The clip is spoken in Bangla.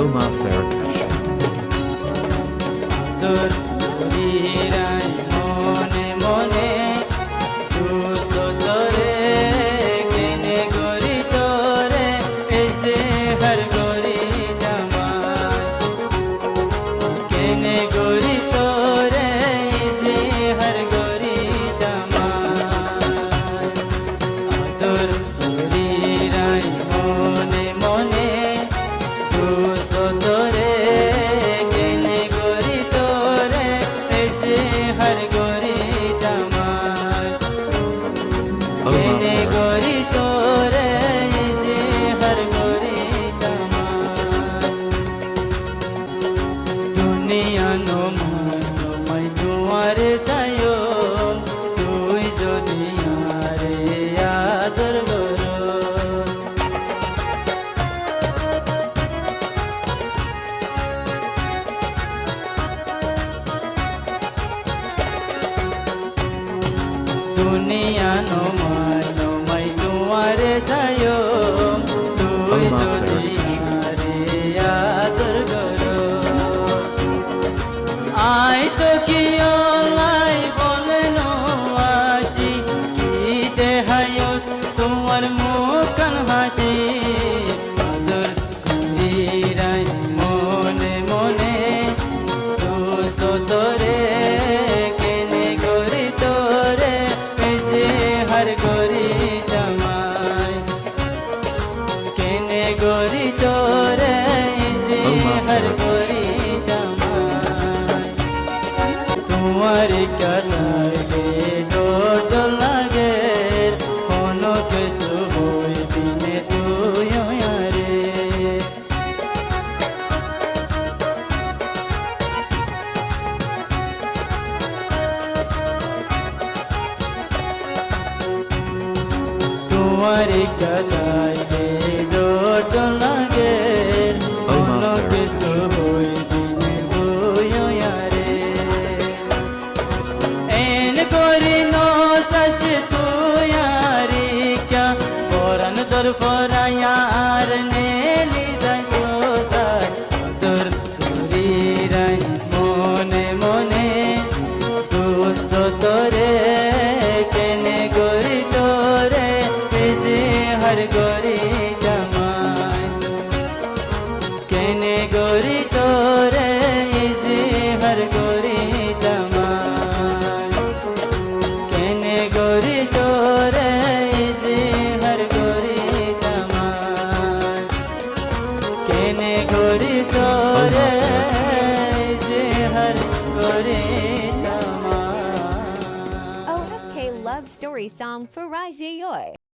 Omar Farakash. তোর হীরাই মনে মনে দুশো তোরে কেনে গরি তোরে এই যে হর গরি জামাই কেনে গরি তোরে এই যে হর গরি জামাই তোর হীরাই মনে মনে দুশো তোরে কেনে গরি তোরে যে হর গরি জামাই দুনিয়া নমাই তোমার সায়ম তুই যদি আরে আদর করো দুনিয়া নমাই তোমার সায়ম তুই যদি আরে আদর করো আয় তো কি লাই বলেন আসি কি দেহায়স তোমার মুখান হাসি আদর করিরাই মনে মনে দুশো তোরে কেনে গরি তোরে এই যে হর গরি জামাই কেনে গরি তোরে এই যে হর গরি জামাই তোমার কাছায় ডোড লাগে কোনো কিছু হইবি নে তুই আরে তোমার কাছায় ডোড লাগে কোনো কিছু হইবি নে তুই আরে এন করি নো শাস তুই আরে ক্যা ফরান তোর ফরায়ার নেলি যাই সোসাই তোর শরীরাই মনে মনে দুষ্ট তোরে কেনে গরি তোরে এই যে হর গরি জামাই কেনে গরি তোরে এই যে হর গরি জামাই কেনে গরি তোরে এই যে হর গরি জামাই কেনে গরি তোরে এই যে হর গরি জামাই OFK Love Story Song for Rajiyoy.